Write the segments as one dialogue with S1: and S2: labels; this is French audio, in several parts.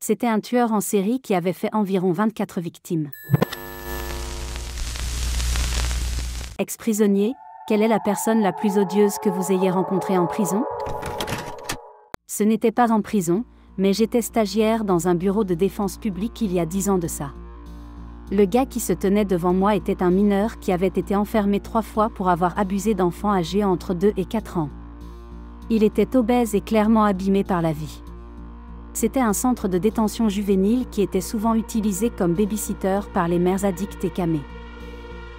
S1: C'était un tueur en série qui avait fait environ 24 victimes. Ex-prisonnier, quelle est la personne la plus odieuse que vous ayez rencontrée en prison? Ce n'était pas en prison, mais j'étais stagiaire dans un bureau de défense publique il y a 10 ans de ça. Le gars qui se tenait devant moi était un mineur qui avait été enfermé 3 fois pour avoir abusé d'enfants âgés entre 2 et 4 ans. Il était obèse et clairement abîmé par la vie. C'était un centre de détention juvénile qui était souvent utilisé comme babysitter par les mères addictes et camées.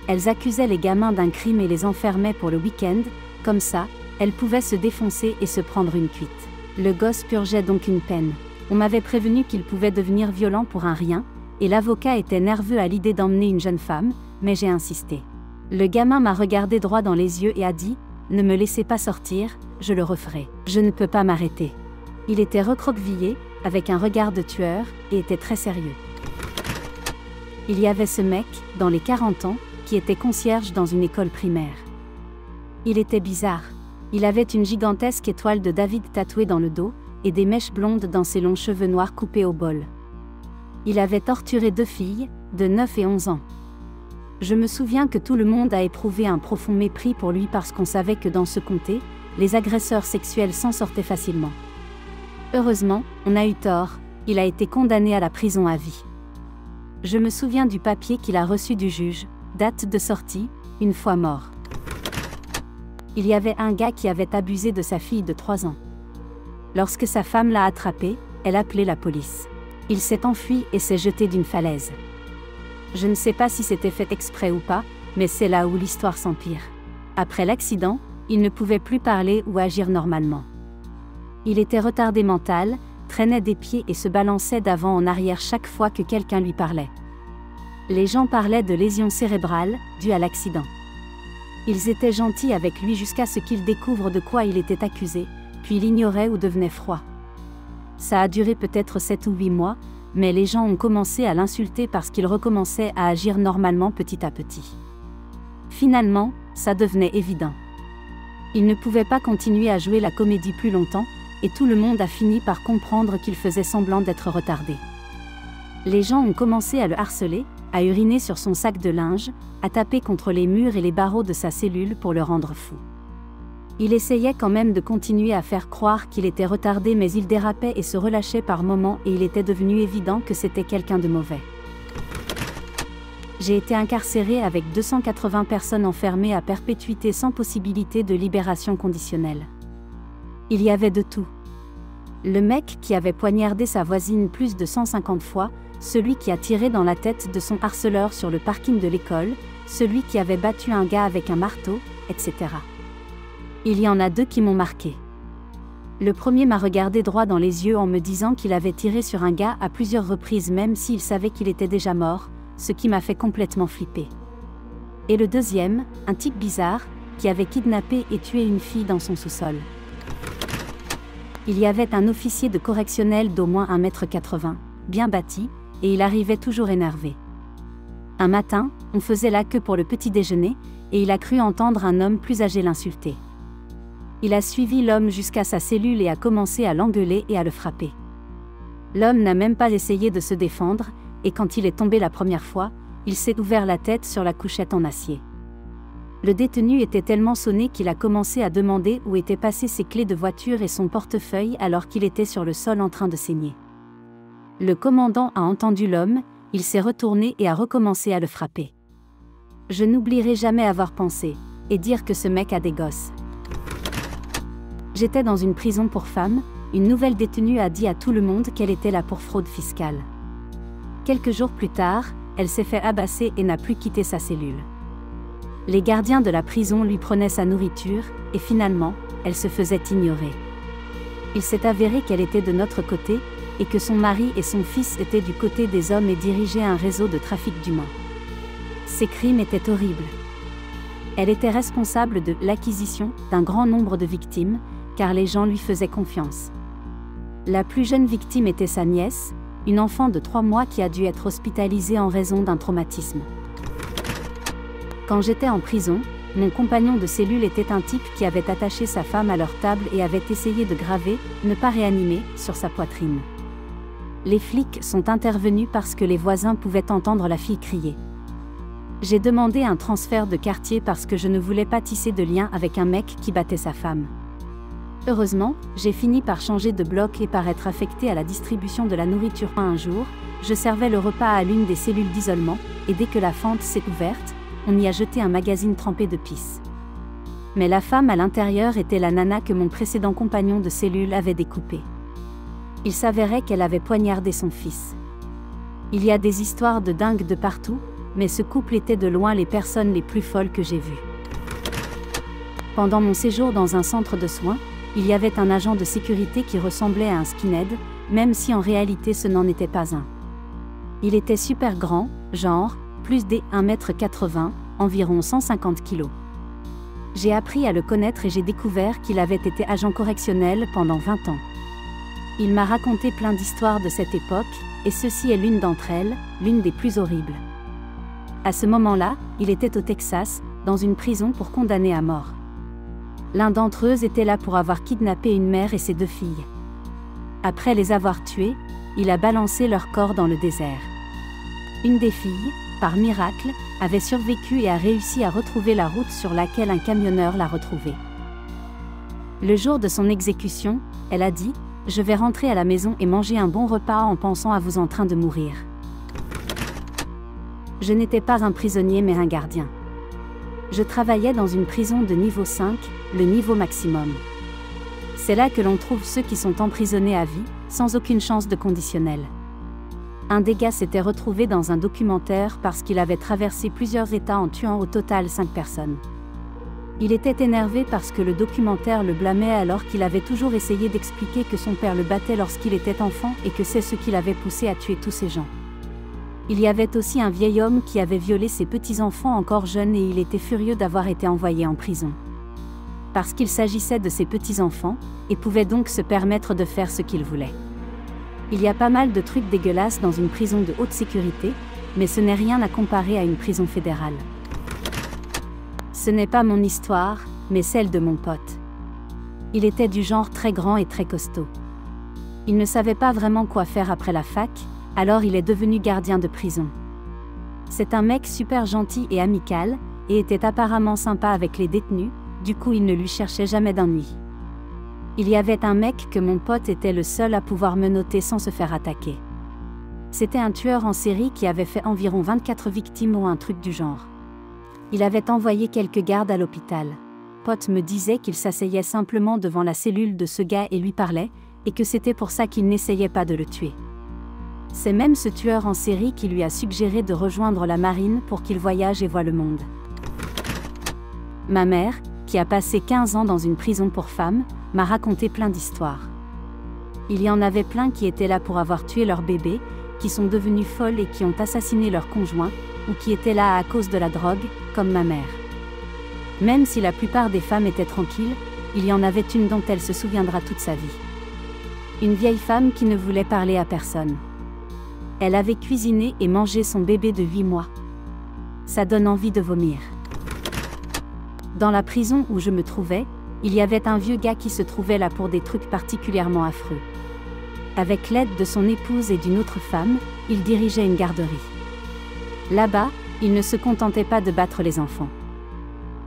S1: Elles accusaient les gamins d'un crime et les enfermaient pour le week-end, comme ça, elles pouvaient se défoncer et se prendre une cuite. Le gosse purgeait donc une peine. On m'avait prévenu qu'il pouvait devenir violent pour un rien, et l'avocat était nerveux à l'idée d'emmener une jeune femme, mais j'ai insisté. Le gamin m'a regardé droit dans les yeux et a dit « Ne me laissez pas sortir, je le referai. Je ne peux pas m'arrêter. » Il était recroquevillé, avec un regard de tueur, et était très sérieux. Il y avait ce mec, dans les 40 ans, qui était concierge dans une école primaire. Il était bizarre. Il avait une gigantesque étoile de David tatouée dans le dos, et des mèches blondes dans ses longs cheveux noirs coupés au bol. Il avait torturé 2 filles, de 9 et 11 ans. Je me souviens que tout le monde a éprouvé un profond mépris pour lui parce qu'on savait que dans ce comté, les agresseurs sexuels s'en sortaient facilement. Heureusement, on a eu tort, il a été condamné à la prison à vie. Je me souviens du papier qu'il a reçu du juge, date de sortie, une fois mort. Il y avait un gars qui avait abusé de sa fille de 3 ans. Lorsque sa femme l'a attrapé, elle appelait la police. Il s'est enfui et s'est jeté d'une falaise. Je ne sais pas si c'était fait exprès ou pas, mais c'est là où l'histoire s'empire. Après l'accident, il ne pouvait plus parler ou agir normalement. Il était retardé mental, traînait des pieds et se balançait d'avant en arrière chaque fois que quelqu'un lui parlait. Les gens parlaient de lésions cérébrales, dues à l'accident. Ils étaient gentils avec lui jusqu'à ce qu'il découvre de quoi il était accusé, puis l'ignorait ou devenait froid. Ça a duré peut-être 7 ou 8 mois, mais les gens ont commencé à l'insulter parce qu'il recommençait à agir normalement petit à petit. Finalement, ça devenait évident. Il ne pouvait pas continuer à jouer la comédie plus longtemps, et tout le monde a fini par comprendre qu'il faisait semblant d'être retardé. Les gens ont commencé à le harceler, à uriner sur son sac de linge, à taper contre les murs et les barreaux de sa cellule pour le rendre fou. Il essayait quand même de continuer à faire croire qu'il était retardé, mais il dérapait et se relâchait par moments et il était devenu évident que c'était quelqu'un de mauvais. J'ai été incarcéré avec 280 personnes enfermées à perpétuité sans possibilité de libération conditionnelle. Il y avait de tout. Le mec qui avait poignardé sa voisine plus de 150 fois, celui qui a tiré dans la tête de son harceleur sur le parking de l'école, celui qui avait battu un gars avec un marteau, etc. Il y en a 2 qui m'ont marqué. Le premier m'a regardé droit dans les yeux en me disant qu'il avait tiré sur un gars à plusieurs reprises même s'il savait qu'il était déjà mort, ce qui m'a fait complètement flipper. Et le deuxième, un type bizarre, qui avait kidnappé et tué une fille dans son sous-sol. Il y avait un officier de correctionnel d'au moins 1,80 m, bien bâti, et il arrivait toujours énervé. Un matin, on faisait la queue pour le petit déjeuner, et il a cru entendre un homme plus âgé l'insulter. Il a suivi l'homme jusqu'à sa cellule et a commencé à l'engueuler et à le frapper. L'homme n'a même pas essayé de se défendre, et quand il est tombé la première fois, il s'est ouvert la tête sur la couchette en acier. Le détenu était tellement sonné qu'il a commencé à demander où étaient passées ses clés de voiture et son portefeuille alors qu'il était sur le sol en train de saigner. Le commandant a entendu l'homme, il s'est retourné et a recommencé à le frapper. Je n'oublierai jamais avoir pensé, et dire que ce mec a des gosses. J'étais dans une prison pour femmes, une nouvelle détenue a dit à tout le monde qu'elle était là pour fraude fiscale. Quelques jours plus tard, elle s'est fait abasser et n'a plus quitté sa cellule. Les gardiens de la prison lui prenaient sa nourriture, et finalement, elle se faisait ignorer. Il s'est avéré qu'elle était de notre côté, et que son mari et son fils étaient du côté des hommes et dirigeaient un réseau de trafic d'humains. Ces crimes étaient horribles. Elle était responsable de l'acquisition d'un grand nombre de victimes, car les gens lui faisaient confiance. La plus jeune victime était sa nièce, une enfant de 3 mois qui a dû être hospitalisée en raison d'un traumatisme. Quand j'étais en prison, mon compagnon de cellule était un type qui avait attaché sa femme à leur table et avait essayé de graver « ne pas réanimer » sur sa poitrine. Les flics sont intervenus parce que les voisins pouvaient entendre la fille crier. J'ai demandé un transfert de quartier parce que je ne voulais pas tisser de lien avec un mec qui battait sa femme. Heureusement, j'ai fini par changer de bloc et par être affecté à la distribution de la nourriture. Un jour, je servais le repas à l'une des cellules d'isolement, et dès que la fente s'est ouverte, on y a jeté un magazine trempé de pisse. Mais la femme à l'intérieur était la nana que mon précédent compagnon de cellule avait découpée. Il s'avérait qu'elle avait poignardé son fils. Il y a des histoires de dingue de partout, mais ce couple était de loin les personnes les plus folles que j'ai vues. Pendant mon séjour dans un centre de soins, il y avait un agent de sécurité qui ressemblait à un skinhead, même si en réalité ce n'en était pas un. Il était super grand, genre, plus des 1,80 m, environ 150 kg. J'ai appris à le connaître et j'ai découvert qu'il avait été agent correctionnel pendant 20 ans. Il m'a raconté plein d'histoires de cette époque, et ceci est l'une d'entre elles, l'une des plus horribles. À ce moment-là, il était au Texas, dans une prison pour condamnés à mort. L'un d'entre eux était là pour avoir kidnappé une mère et ses 2 filles. Après les avoir tuées, il a balancé leur corps dans le désert. Une des filles, par miracle, avait survécu et a réussi à retrouver la route sur laquelle un camionneur l'a retrouvée. Le jour de son exécution, elle a dit « Je vais rentrer à la maison et manger un bon repas en pensant à vous en train de mourir. » Je n'étais pas un prisonnier mais un gardien. Je travaillais dans une prison de niveau 5, le niveau maximum. C'est là que l'on trouve ceux qui sont emprisonnés à vie, sans aucune chance de conditionnel. Un des gars s'était retrouvé dans un documentaire parce qu'il avait traversé plusieurs États en tuant au total 5 personnes. Il était énervé parce que le documentaire le blâmait alors qu'il avait toujours essayé d'expliquer que son père le battait lorsqu'il était enfant et que c'est ce qui l'avait poussé à tuer tous ces gens. Il y avait aussi un vieil homme qui avait violé ses petits-enfants encore jeunes et il était furieux d'avoir été envoyé en prison. Parce qu'il s'agissait de ses petits-enfants, et pouvait donc se permettre de faire ce qu'il voulait. Il y a pas mal de trucs dégueulasses dans une prison de haute sécurité, mais ce n'est rien à comparer à une prison fédérale. Ce n'est pas mon histoire, mais celle de mon pote. Il était du genre très grand et très costaud. Il ne savait pas vraiment quoi faire après la fac, alors il est devenu gardien de prison. C'est un mec super gentil et amical, et était apparemment sympa avec les détenus, du coup il ne lui cherchait jamais d'ennui. Il y avait un mec que mon pote était le seul à pouvoir menotter sans se faire attaquer. C'était un tueur en série qui avait fait environ 24 victimes ou un truc du genre. Il avait envoyé quelques gardes à l'hôpital. Pote me disait qu'il s'asseyait simplement devant la cellule de ce gars et lui parlait, et que c'était pour ça qu'il n'essayait pas de le tuer. C'est même ce tueur en série qui lui a suggéré de rejoindre la marine pour qu'il voyage et voie le monde. Ma mère, qui a passé 15 ans dans une prison pour femmes, m'a raconté plein d'histoires. Il y en avait plein qui étaient là pour avoir tué leur bébé, qui sont devenues folles et qui ont assassiné leur conjoint, ou qui étaient là à cause de la drogue, comme ma mère. Même si la plupart des femmes étaient tranquilles, il y en avait une dont elle se souviendra toute sa vie. Une vieille femme qui ne voulait parler à personne. Elle avait cuisiné et mangé son bébé de 8 mois. Ça donne envie de vomir. Dans la prison où je me trouvais, il y avait un vieux gars qui se trouvait là pour des trucs particulièrement affreux. Avec l'aide de son épouse et d'une autre femme, il dirigeait une garderie. Là-bas, il ne se contentait pas de battre les enfants.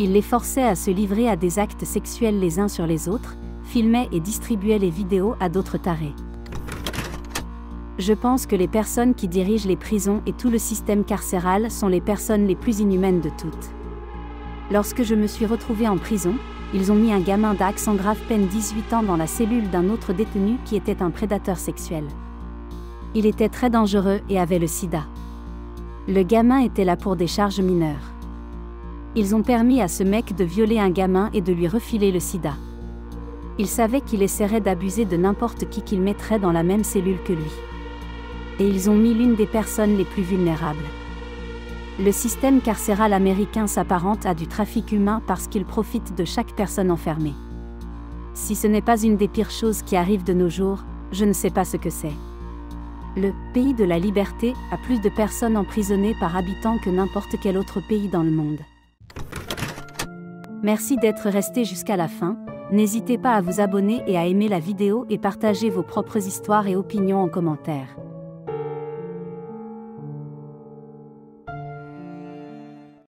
S1: Il les forçait à se livrer à des actes sexuels les uns sur les autres, filmait et distribuait les vidéos à d'autres tarés. Je pense que les personnes qui dirigent les prisons et tout le système carcéral sont les personnes les plus inhumaines de toutes. Lorsque je me suis retrouvée en prison, ils ont mis un gamin d'accent grave peine 18 ans dans la cellule d'un autre détenu qui était un prédateur sexuel. Il était très dangereux et avait le sida. Le gamin était là pour des charges mineures. Ils ont permis à ce mec de violer un gamin et de lui refiler le sida. Ils savaient qu'il essaierait d'abuser de n'importe qui qu'il mettrait dans la même cellule que lui. Et ils ont mis l'une des personnes les plus vulnérables. Le système carcéral américain s'apparente à du trafic humain parce qu'il profite de chaque personne enfermée. Si ce n'est pas une des pires choses qui arrivent de nos jours, je ne sais pas ce que c'est. Le pays de la liberté a plus de personnes emprisonnées par habitant que n'importe quel autre pays dans le monde. Merci d'être resté jusqu'à la fin. N'hésitez pas à vous abonner et à aimer la vidéo et partager vos propres histoires et opinions en commentaire.